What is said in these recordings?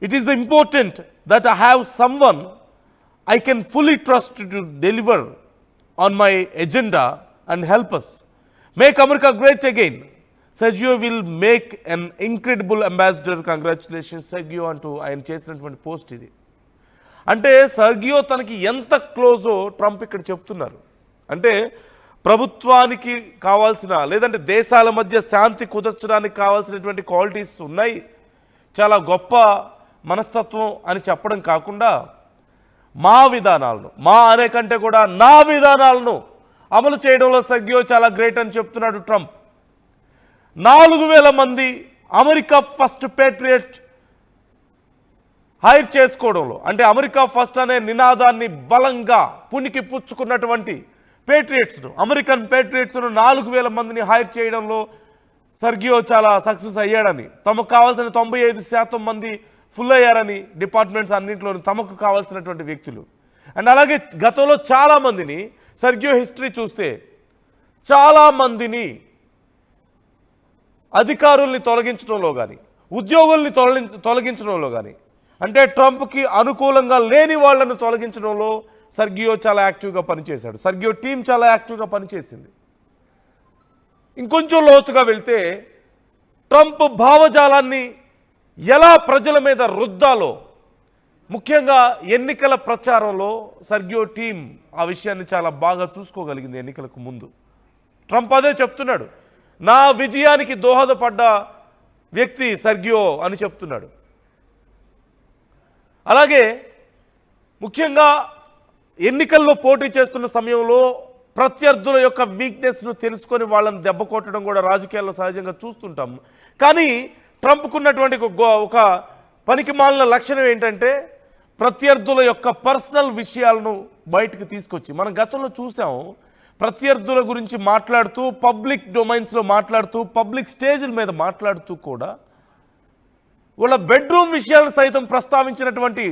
It is important that I have someone I can fully trust to deliver on my agenda and help us. Make America great again. Sergio will make an incredible ambassador. Congratulations, Sergio అంటూ ఆయన చేసినటువంటి post ఇది. అంటే సర్గియో తనకి ఎంత క్లోజో Trump ఇక్కడ చెప్తున్నారు. అంటే ప్రభుత్వానికి కావాల్సిన లేదంటే దేశాల మధ్య శాంతి కుదర్చడానికి కావాల్సినటువంటి క్వాలిటీస్ ఉన్నాయి, చాలా గొప్ప మనస్తత్వం అని చెప్పడం కాకుండా మా విధానాలను, మా అనే కంటే కూడా నా విధానాలను అమలు చేయడంలో సర్గియో చాలా గ్రేట్ అని చెప్తున్నాడు ట్రంప్. 4,000 మంది అమెరికా ఫస్ట్ పేట్రియట్ హైర్ చేసుకోవడంలో, అంటే అమెరికా ఫస్ట్ అనే నినాదాన్ని బలంగా పునికి పుచ్చుకున్నటువంటి పేట్రియట్స్ను, అమెరికన్ పేట్రియట్స్ను 4,000 మందిని హైర్ చేయడంలో సర్గియో చాలా సక్సెస్ అయ్యాడని, తమకు కావాల్సిన 95% మంది ఫుల్ అయ్యారని డిపార్ట్మెంట్స్ అన్నింటిలోని తమకు కావాల్సినటువంటి వ్యక్తులు. అండ్ అలాగే గతంలో చాలామందిని సర్గియో హిస్టరీ చూస్తే చాలామందిని అధికారుల్ని తొలగించడంలో కానీ ఉద్యోగుల్ని తొలగించడంలో కానీ, అంటే ట్రంప్కి అనుకూలంగా లేని వాళ్లను తొలగించడంలో సర్గియో చాలా యాక్టివ్గా పనిచేశాడు. సర్గియో టీం చాలా యాక్టివ్గా పనిచేసింది. ఇంకొంచెం లోతుగా వెళ్తే ట్రంప్ భావజాలాన్ని ఎలా ప్రజల మీద రుద్దాలో, ముఖ్యంగా ఎన్నికల ప్రచారంలో సర్గియో టీం ఆ విషయాన్ని చాలా బాగా చూసుకోగలిగింది. ఎన్నికలకు ముందు ట్రంప్ అదే చెప్తున్నాడు, నా విజయానికి దోహదపడ్డ వ్యక్తి సర్గియో అని చెప్తున్నాడు. అలాగే ముఖ్యంగా ఎన్నికల్లో పోటీ చేస్తున్న సమయంలో ప్రత్యర్థుల యొక్క వీక్నెస్ను తెలుసుకొని వాళ్ళని దెబ్బ కొట్టడం కూడా రాజకీయాల్లో సహజంగా చూస్తుంటాం. కానీ ట్రంప్కున్నటువంటి ఒక పనికి మాలిన లక్షణం ఏంటంటే ప్రత్యర్థుల యొక్క పర్సనల్ విషయాలను బయటకు తీసుకొచ్చి, మనం గతంలో చూసాము, ప్రత్యర్థుల గురించి మాట్లాడుతూ పబ్లిక్ డొమైన్స్లో మాట్లాడుతూ పబ్లిక్ స్టేజ్ల మీద మాట్లాడుతూ కూడా వాళ్ళ బెడ్రూమ్ విషయాలను సైతం ప్రస్తావించినటువంటి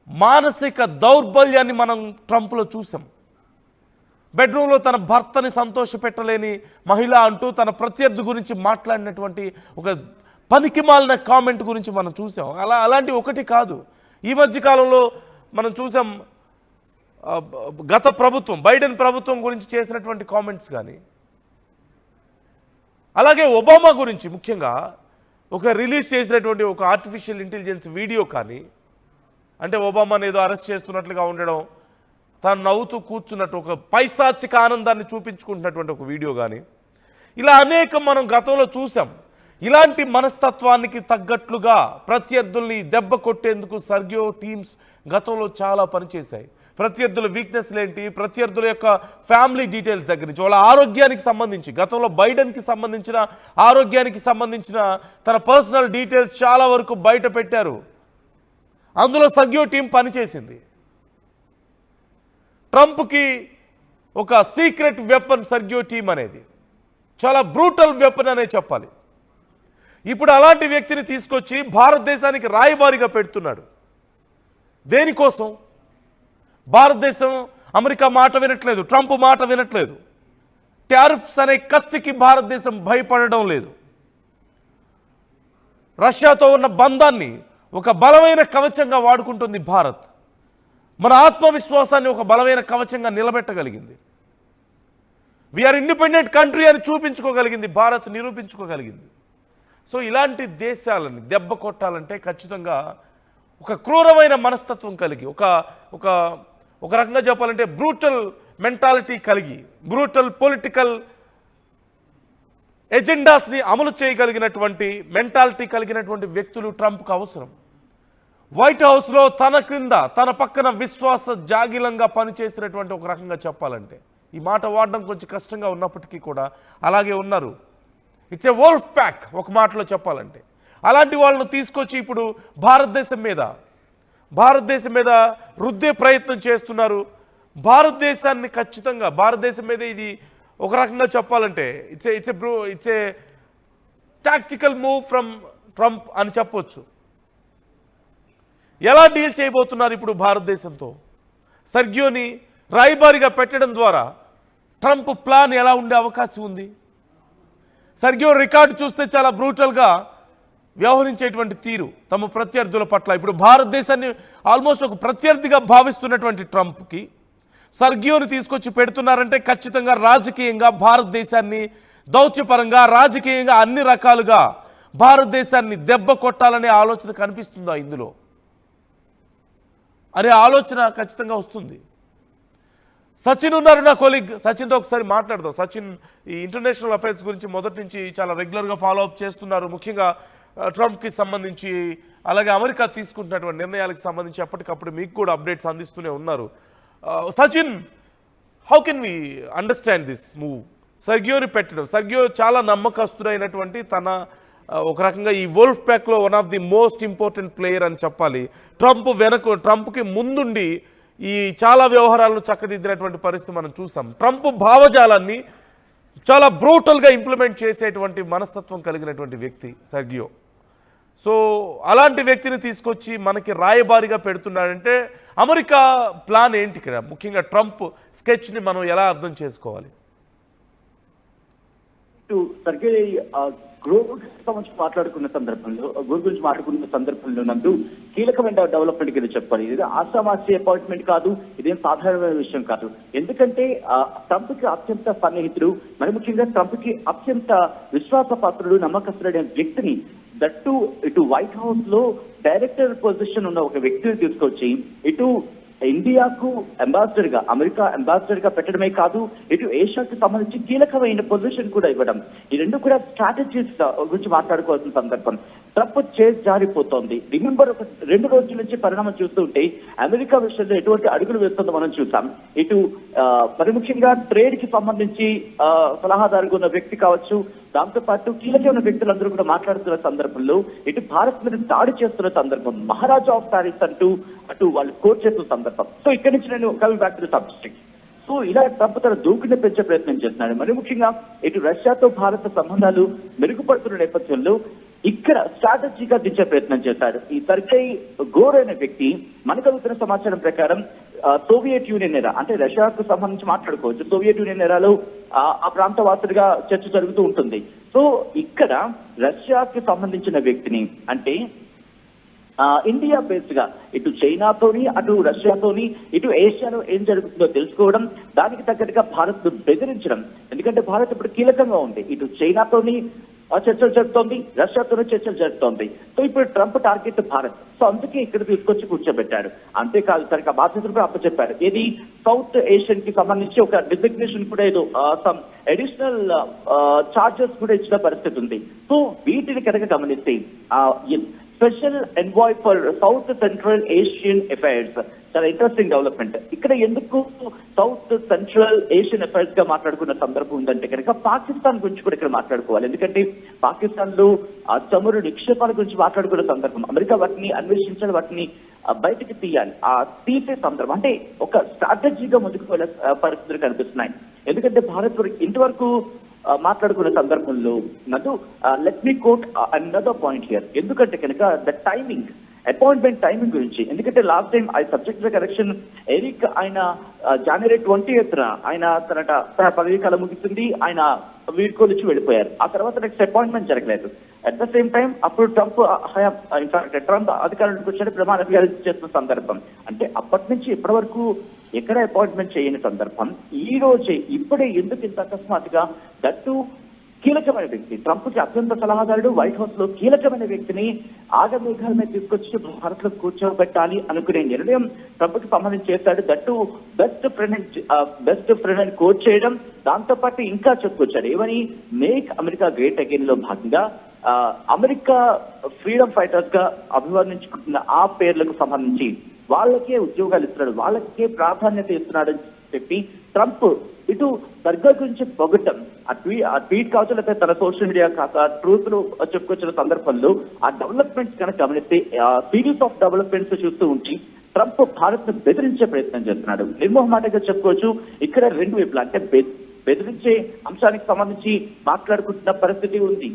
మానసిక దౌర్బల్యాన్ని మనం ట్రంప్లో చూసాం. బెడ్రూమ్లో తన భర్తని సంతోషపెట్టలేని మహిళ అంటూ తన ప్రత్యర్థి గురించి మాట్లాడినటువంటి ఒక పనికిమాలిన కామెంట్ గురించి మనం చూసాం. అలాంటి ఒకటి కాదు, ఈ మధ్యకాలంలో మనం చూసాం గత ప్రభుత్వం బైడెన్ ప్రభుత్వం గురించి చేసినటువంటి కామెంట్స్ కానీ, అలాగే ఒబామా గురించి ముఖ్యంగా ఒక రిలీజ్ చేసినటువంటి ఒక ఆర్టిఫిషియల్ ఇంటెలిజెన్స్ వీడియో కానీ, అంటే ఒబామాని ఏదో అరెస్ట్ చేస్తున్నట్లుగా ఉండడం, తాను నవ్వుతూ కూర్చున్నట్టు ఒక పైశాచిక ఆనందాన్ని చూపించుకుంటున్నటువంటి ఒక వీడియో కానీ, ఇలా అనేకం మనం గతంలో చూసాం. ఇలాంటి మనస్తత్వానికి తగ్గట్లుగా ప్రత్యర్థుల్ని దెబ్బ కొట్టేందుకు సర్గియో టీమ్స్ గతంలో చాలా పనిచేశాయి. ప్రత్యర్థుల వీక్నెస్లు ఏంటి, ప్రత్యర్థుల యొక్క ఫ్యామిలీ డీటెయిల్స్ దగ్గర నుంచి వాళ్ళ ఆరోగ్యానికి సంబంధించి, గతంలో బైడెన్కి సంబంధించిన ఆరోగ్యానికి సంబంధించిన తన పర్సనల్ డీటెయిల్స్ చాలా వరకు బయట పెట్టారు. అందులో సర్గియో టీం పనిచేసింది. ట్రంప్కి ఒక సీక్రెట్ వెపన్ సర్గియో టీం అనేది, చాలా బ్రూటల్ వెపన్ అనే చెప్పాలి. ఇప్పుడు అలాంటి వ్యక్తిని తీసుకొచ్చి భారతదేశానికి రాయబారిగా పెడుతున్నాడు. దేనికోసం? భారతదేశం అమెరికా మాట వినట్లేదు, ట్రంప్ మాట వినట్లేదు. టారిఫ్స్ అనే కత్తికి భారతదేశం భయపడడం లేదు. రష్యాతో ఉన్న బంధాన్ని ఒక బలమైన కవచంగా వాడుకుంటుంది భారత్. మన ఆత్మవిశ్వాసాన్ని ఒక బలమైన కవచంగా నిలబెట్టగలిగింది. వీఆర్ ఇండిపెండెంట్ కంట్రీ అని చూపించుకోగలిగింది భారత్, నిరూపించుకోగలిగింది. సో ఇలాంటి దేశాలని దెబ్బ కొట్టాలంటే ఖచ్చితంగా ఒక క్రూరమైన మనస్తత్వం కలిగి, ఒక రకంగా చెప్పాలంటే బ్రూటల్ మెంటాలిటీ కలిగి, బ్రూటల్ పొలిటికల్ ఎజెండాస్ని అమలు చేయగలిగినటువంటి మెంటాలిటీ కలిగినటువంటి వ్యక్తులు ట్రంప్కు అవసరం. వైట్ హౌస్లో తన క్రింద తన పక్కన విశ్వాస జాగిలంగా పనిచేసినటువంటి ఒక రకంగా చెప్పాలంటే, ఈ మాట వాడడం కొంచెం కష్టంగా ఉన్నప్పటికీ కూడా అలాగే ఉన్నారు. ఇట్స్ ఏ వోల్ఫ్ ప్యాక్ ఒక మాటలో చెప్పాలంటే. అలాంటి వాళ్ళను తీసుకొచ్చి ఇప్పుడు భారతదేశం మీద రుద్దే ప్రయత్నం చేస్తున్నారు. భారతదేశాన్ని ఖచ్చితంగా భారతదేశం మీద ఇది ఒక రకంగా చెప్పాలంటే it's a tactical move from Trump అని చెప్పొచ్చు. ఎలా డీల్ చేయబోతున్నారు ఇప్పుడు భారతదేశంతో? సర్గియోని రాయబారిగా పెట్టడం ద్వారా ట్రంప్ ప్లాన్ ఎలా ఉండే అవకాశం ఉంది? సర్గియో రికార్డు చూస్తే చాలా బ్రూటల్గా వ్యవహరించేటువంటి తీరు తమ ప్రత్యర్థుల పట్ల ఇప్పుడు భారతదేశాన్ని ఆల్మోస్ట్ ఒక ప్రత్యర్థిగా భావిస్తున్నటువంటి ట్రంప్కి సర్గియోని తీసుకొచ్చి పెడుతున్నారంటే ఖచ్చితంగా రాజకీయంగా భారతదేశాన్ని దౌత్యపరంగా రాజకీయంగా అన్ని రకాలుగా భారతదేశాన్ని దెబ్బ కొట్టాలనే ఆలోచన కనిపిస్తుందా ఇందులో అనే ఆలోచన ఖచ్చితంగా వస్తుంది. సచిన్ ఉన్నారు నా కొలీగ్, సచిన్తో ఒకసారి మాట్లాడదాం. సచిన్ ఈ ఇంటర్నేషనల్ అఫైర్స్ గురించి మొదటి నుంచి చాలా రెగ్యులర్గా ఫాలో అప్ చేస్తున్నారు, ముఖ్యంగా ట్రంప్కి సంబంధించి అలాగే అమెరికా తీసుకుంటున్నటువంటి నిర్ణయాలకు సంబంధించి ఎప్పటికప్పుడు మీకు కూడా అప్డేట్స్ అందిస్తూనే ఉన్నారు. Sachin, how can we understand this move? సర్గియోని పెట్టడం, సర్గియో చాలా నమ్మకస్తుడైనటువంటి తన ఒక రకంగా ఈ వోల్ఫ్ ప్యాక్లో one of the most important player అని చెప్పాలి. ట్రంప్కి ముందుండి ఈ చాలా వ్యవహారాలను చక్కదిద్దినటువంటి పరిస్థితి మనం చూసాం. ట్రంప్ భావజాలాన్ని చాలా బ్రూటల్గా ఇంప్లిమెంట్ చేసేటువంటి మనస్తత్వం కలిగినటువంటి వ్యక్తి సర్గియో. సో అలాంటి వ్యక్తిని తీసుకొచ్చి మనకి రాయబారిగా పెడుతున్నాడంటే అమెరికా ప్లాన్ ఏంటి ఇక్కడ? ముఖ్యంగా ట్రంప్ స్కెచ్ని మనం ఎలా అర్థం చేసుకోవాలి? గురించి మాట్లాడుకున్న సందర్భంలో నందు కీలకమైన డెవలప్మెంట్ కింద చెప్పాలి. ఇది ఆశామాసి అపాయింట్మెంట్ కాదు, ఇదేం సాధారణమైన విషయం కాదు. ఎందుకంటే ట్రంప్ కి అత్యంత సన్నిహితుడు, మరి ముఖ్యంగా ట్రంప్ కి అత్యంత విశ్వాసపాత్రుడు, నమ్మకస్తుడైన వ్యక్తిని, దట్టు ఇటు వైట్ హౌస్ లో డైరెక్టర్ పొజిషన్ ఉన్న ఒక వ్యక్తిని తీసుకొచ్చి ఇటు ఇండియాకు అంబాసిడర్ గా, అమెరికా అంబాసిడర్ గా పెట్టడమే కాదు, ఇటు ఏషియాకు సంబంధించి కీలకమైన పొజిషన్ కూడా ఇవ్వడం, ఈ రెండు కూడా స్ట్రాటజీస్ గురించి మాట్లాడుకోవాల్సిన సందర్భం. ట్రంప్ చేసి జారిపోతోంది. రిమెంబర్ ఒక 2 రోజుల నుంచి పరిణామం చూస్తుంటే అమెరికా విషయంలో ఎటువంటి అడుగులు వేస్తుందో మనం చూసాం. ఇటు మరి ముఖ్యంగా ట్రేడ్ కి సంబంధించి సలహాదారుగా ఉన్న వ్యక్తి కావచ్చు, దాంతో పాటు కీలకమైన వ్యక్తులందరూ కూడా మాట్లాడుతున్న సందర్భంలో ఇటు భారత్ మీద దాడి చేస్తున్న సందర్భం, మహారాజా ఆఫ్ ప్యారిస్ అంటూ అటు వాళ్ళు కోట్ చేస్తున్న సందర్భం. సో ఇక్కడ నుంచి నేను coming back to the subject. So ఇలా ట్రంప్ తన దూకుని పెంచే ప్రయత్నం చేస్తున్నాడు. మరి ముఖ్యంగా ఇటు రష్యాతో భారత సంబంధాలు మెరుగుపడుతున్న నేపథ్యంలో ఇక్కడ స్ట్రాటజీగా దించే ప్రయత్నం చేశాడు. ఈ సర్గై గోర్ అనే వ్యక్తి మనకు అందుతున్న సమాచారం ప్రకారం సోవియట్ యూనియన్ ఎరా, అంటే రష్యాకు సంబంధించి మాట్లాడుకోవచ్చు, సోవియట్ యూనియన్ ఎరాలో ఆ ప్రాంతవాసుడిగా చర్చ జరుగుతూ ఉంటుంది. సో ఇక్కడ రష్యాకి సంబంధించిన వ్యక్తిని, అంటే ఇండియా బేస్డ్ గా ఇటు చైనాతోని అటు రష్యాతోని ఇటు ఏషియాలో ఏం జరుగుతుందో తెలుసుకోవడం, దానికి తగ్గట్టుగా భారత్ బెదిరించడం. ఎందుకంటే భారత్ ఇప్పుడు కీలకంగా ఉంది, ఇటు చైనాతోని చర్చలు జరుగుతోంది, రష్యాతోనే చర్చలు జరుగుతోంది. సో ఇప్పుడు ట్రంప్ టార్గెట్ భారత్. సో అందుకే ఇక్కడ తీసుకొచ్చి కూర్చోబెట్టాడు. అంతేకాదు తనకు బాధ్యతలు కూడా అప్పచెప్పాడు. ఇది సౌత్ ఏషియన్ కి సంబంధించి ఒక డిజిగ్నేషన్ కూడా ఏదో సమ్ అడిషనల్ చార్జెస్ కూడా ఇచ్చిన పరిస్థితి ఉంది. సో వీటిని కనుక గమనిస్తే special envoy for south central Asian affairs, చాలా ఇంట్రెస్టింగ్ డెవలప్మెంట్. ఇక్కడ ఎందుకు సౌత్ సెంట్రల్ ఏషియన్ అఫైర్స్ గా మాట్లాడుకున్న సందర్భం ఉందంటే కనుక పాకిస్తాన్ గురించి కూడా ఇక్కడ మాట్లాడుకోవాలి. ఎందుకంటే పాకిస్తాన్ లో చమురు నిక్షేపాల గురించి మాట్లాడుకున్న సందర్భం, అమెరికా వాటిని అన్వేషించాలి, వాటిని బయటకు తీయాలి. ఆ తీసే సందర్భం అంటే ఒక స్ట్రాటజీగా ముందుకు వెళ్ళే పరిస్థితులు కనిపిస్తున్నాయి. ఎందుకంటే భారత్ ఇంతవరకు మాట్లాడుకునే సందర్భంలో నన్ను let me quote another point here. ఎందుకంటే కనుక ద టైమింగ్, అపాయింట్మెంట్ టైమింగ్ గురించి. ఎందుకంటే లాస్ట్ టైం ఆ సబ్జెక్ట్ కరెక్షన్, ఎరిక్ ఆయన జనవరి 20th ఆయన తన పదవీ కాలం ముగిసింది, ఆయన వీడ్కోలిచ్చి వెళ్ళిపోయారు. ఆ తర్వాత నెక్స్ట్ అపాయింట్మెంట్ జరగలేదు. అట్ ద సేమ్ టైం అప్పుడు ట్రంప్ ట్రంప్ అధికారంలోకి వచ్చి ప్రమాణ స్వీకారం చేస్తున్న సందర్భం. అంటే అప్పటి నుంచి ఇప్పటి వరకు ఎక్కడ అపాయింట్మెంట్ చేయని సందర్భం, ఈ రోజే ఇప్పుడే ఎందుకు ఇంత అకస్మాత్తుగా, దట్టు కీలకమైన వ్యక్తి, ట్రంప్ కి అత్యంత సలహాదారుడు, వైట్ హౌస్ లో కీలకమైన వ్యక్తిని ఆగమేఘాల మీద తీసుకొచ్చి భారత్ లో కూర్చోబెట్టాలి అనుకునే నిర్ణయం ట్రంప్ కి సంబంధించి చేశాడు. దట్టు బెస్ట్ ఫ్రెండ్ అని కోట్ చేయడం, దాంతో పాటు ఇంకా చెప్పుకొచ్చాడు ఏమని, మేక్ అమెరికా గ్రేట్ అగైన్ లో భాగంగా అమెరికా ఫ్రీడమ్ ఫైటర్స్ గా అభివర్ణించుకుంటున్న ఆ పేర్లకు సంబంధించి వాళ్ళకే ఉద్యోగాలు ఇస్తున్నాడు, వాళ్ళకే ప్రాధాన్యత ఇస్తున్నాడు అని చెప్పి ట్రంప్ ఇటు సర్గా గురించి పొగట్టం, ఆ ట్వీట్ కావచ్చు, లేకపోతే తన సోషల్ మీడియా ట్రూత్ లో చెప్పుకొచ్చిన సందర్భంలో ఆ డెవలప్మెంట్స్ కనుక గమనిస్తే సిరీస్ ఆఫ్ డెవలప్మెంట్స్ చూస్తూ ఉంచి ట్రంప్ భారత్ ను బెదిరించే ప్రయత్నం చేస్తున్నాడు. నిర్మోహమాటంగా చెప్పుకోవచ్చు. ఇక్కడ 2 వైపులా అంటే బెదిరించే అంశానికి సంబంధించి మాట్లాడుకుంటున్న పరిస్థితి ఉంది.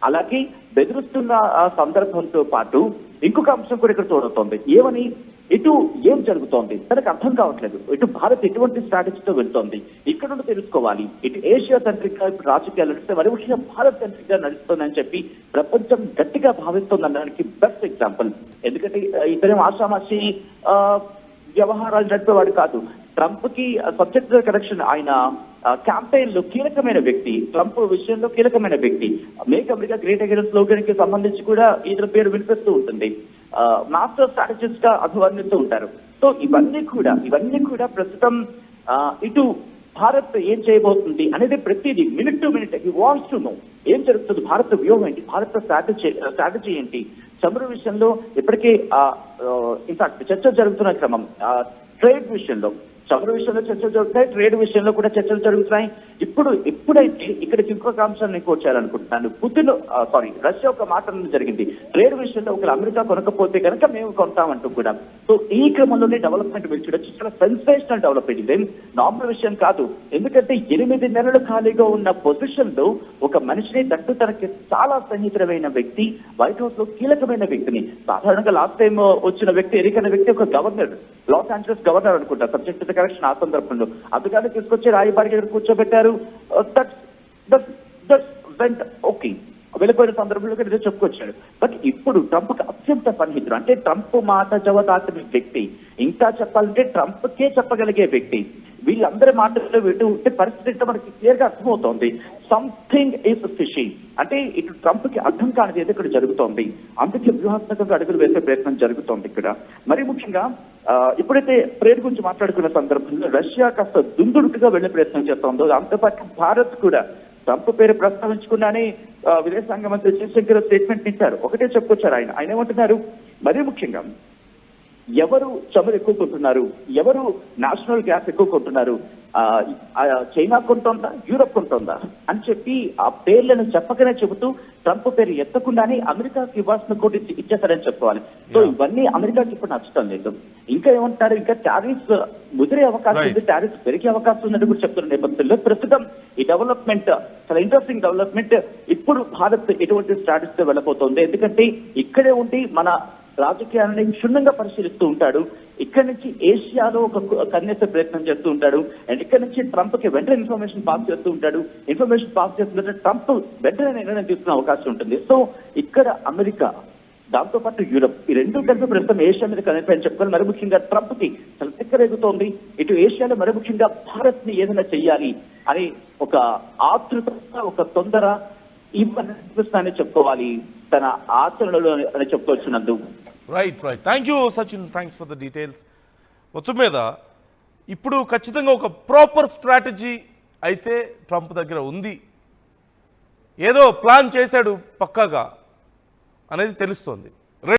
అలాగే బెదిరిస్తున్న ఆ సందర్భంతో పాటు ఇంకొక అంశం కూడా ఇక్కడ తోడుతోంది. ఏమని, ఇటు ఏం జరుగుతోంది తనకు అర్థం కావట్లేదు. ఇటు భారత్ ఎటువంటి స్ట్రాటజీతో వెళ్తోంది ఇక్కడ నుండి తెలుసుకోవాలి. ఇటు ఏషియా సెంట్రిక్ గా ఇప్పుడు రాజకీయాలు నడిస్తే మరి ముఖ్యంగా భారత్ సెంట్రిక్ గా నడుస్తుందని చెప్పి ప్రపంచం గట్టిగా భావిస్తోందనడానికి బెస్ట్ ఎగ్జాంపుల్. ఎందుకంటే ఇతరేం ఆషామాషి వ్యవహారాలు నడిపేవాడు కాదు. ట్రంప్ కి సబ్జెక్ట్ కరెక్షన్ ఆయన క్యాంపెయిన్ లో కీలకమైన వ్యక్తి, ట్రంప్ విషయంలో కీలకమైన వ్యక్తి. Make America great again slogan కి సంబంధించి కూడా ఇతని పేరు వినిపిస్తూ ఉంటుంది. మాస్టర్ స్ట్రాటజిస్ట్ గా అభివర్ణిస్తూ ఉంటారు. సో ఇవన్నీ కూడా ప్రస్తుతం ఇటు భారత్ ఏం చేయబోతుంది అనేది ప్రతిదీ minute to minute he wants to know ఏం జరుగుతుంది, భారత వ్యూహం ఏంటి, భారత స్ట్రాటజీ ఏంటి. చమురు విషయంలో ఇప్పటికే ఇన్ఫాక్ట్ చర్చలు జరుగుతున్న క్రమం, ట్రేడ్ విషయంలో చమురు విషయంలో చర్చలు జరుగుతాయి, ట్రేడ్ విషయంలో కూడా చర్చలు జరుగుతున్నాయి. ఎప్పుడైతే ఇక్కడికి ఇంకొక అంశాన్ని కోట్ చేయాలనుకుంటున్నాను. రష్యా ఒక మాట జరిగింది, ట్రేడ్ విషయంలో ఒకరు అమెరికా కొనకపోతే కనుక మేము కొంటామంటూ కూడా. సో ఈ క్రమంలోనే డెవలప్మెంట్ మీరు చూడొచ్చు, చాలా సెన్సేషనల్ డెవలప్మెంట్. ఇదేం నార్మల్ విషయం కాదు. ఎందుకంటే 8 నెలలు ఖాళీగా ఉన్న పొజిషన్ లో ఒక మనిషిని తనకి చాలా సన్నిహితమైన వ్యక్తి, వైట్ హౌస్ లో కీలకమైన వ్యక్తిని, సాధారణంగా లాస్ట్ టైం వచ్చిన వ్యక్తి ఎన్నికైన వ్యక్తి ఒక గవర్నర్, లాస్ ఏంజలస్ గవర్నర్ అనుకుంటా, సబ్జెక్ట్ కరెక్షన్ ఆ సందర్భంలో అందుకని తీసుకొచ్చి రాయబారి దగ్గర కూర్చోబెట్టారు. ఓకే వెళ్ళిపోయిన సందర్భంలో ఏదో చెప్పుకొచ్చాడు. బట్ ఇప్పుడు ట్రంప్ కి అత్యంత సన్నిహితుడు, అంటే ట్రంప్ మాట జవదాటిన వ్యక్తి, ఇంకా చెప్పాలంటే ట్రంప్ కే చెప్పగలిగే వ్యక్తి. వీళ్ళందరి మాటల్లో వింటూ ఉంటే పరిస్థితి మనకి క్లియర్ గా అర్థమవుతోంది. సంథింగ్ ఈస్ ఫిషీ, అంటే ఇటు ట్రంప్ కి అర్థం కానిది ఏదో ఇక్కడ జరుగుతోంది. అందుకే వ్యూహాత్మకంగా అడుగులు వేసే ప్రయత్నం జరుగుతోంది ఇక్కడ. మరి ముఖ్యంగా ఎప్పుడైతే ట్రేడ్ గురించి మాట్లాడుకున్న సందర్భంలో రష్యా కాస్త దుందుడుకుగా వెళ్లే ప్రయత్నం చేస్తోందో, దాంతోపాటు భారత్ కూడా ట్రంప్ పేరు ప్రస్తావించకుండానే విదేశాంగ మంత్రి జయశంకర్ స్టేట్మెంట్ ఇచ్చారు. ఒకటే చెప్పుకొచ్చారు ఆయన ఏమంటున్నారు, మరీ ముఖ్యంగా ఎవరు చమురు ఎక్కువ కొంటున్నారు, ఎవరు నేషనల్ గ్యాస్ ఎక్కువ కొంటున్నారు, చైనా కొంటుందా యూరప్ కొంటుందా అని చెప్పి ఆ పేర్లను చెప్పకనే చెబుతూ ట్రంప్ పేరు ఎత్తకుండానే అమెరికాకి ఇవ్వాల్సిన కోటి ఇచ్చేస్తారని చెప్పుకోవాలి. సో ఇవన్నీ అమెరికాకి ఇప్పుడు నచ్చడం లేదు. ఇంకా ఏమంటారు, ఇంకా టారిఫ్స్ ముదిరే అవకాశం ఉంది, టారిఫ్స్ పెరిగే అవకాశం ఉందని కూడా చెప్తున్న నేపథ్యంలో ప్రస్తుతం ఈ డెవలప్మెంట్ చాలా ఇంట్రెస్టింగ్ డెవలప్మెంట్. ఇప్పుడు భారత్ ఎటువంటి స్ట్రాటజీతో వెళ్ళబోతోంది, ఎందుకంటే ఇక్కడే ఉండి మన రాజకీయాలని క్షుణ్ణంగా పరిశీలిస్తూ ఉంటాడు. ఇక్కడ నుంచి ఏషియాలో ఒక కన్నేసే ప్రయత్నం చేస్తూ ఉంటాడు. అండ్ ఇక్కడ నుంచి ట్రంప్ కి వెంటనే ఇన్ఫర్మేషన్ పాస్ చేస్తూ ఉంటాడు. ఇన్ఫర్మేషన్ పాస్ చేస్తుంటే ట్రంప్ వెంటనే నిర్ణయం తీసుకునే అవకాశం ఉంటుంది. సో ఇక్కడ అమెరికా, దాంతో పాటు యూరప్, ఈ రెండు కలిపి ప్రస్తుతం ఏషియా మీద కనిపించని చెప్పుకోవాలి. మరి ముఖ్యంగా ట్రంప్ కి చాలా తిక్కరేగుతోంది. ఇటు ఏషియాలో మరి ముఖ్యంగా భారత్ ని ఏదైనా చెయ్యాలి అని ఒక ఆతృత, ఒక తొందర ఇవన్నీ చెప్పుకోవాలి తన ఆచరణలో అని చెప్పుకోవచ్చున్నందు. Right. Thank you Sachin, thanks for the details. మొత్తం మీద ఇప్పుడు ఖచ్చితంగా ఒక ప్రాపర్ స్ట్రాటజీ అయితే ట్రంప్ దగ్గర ఉంది, ఏదో ప్లాన్ చేశాడు పక్కాగా అనేది తెలుస్తోంది.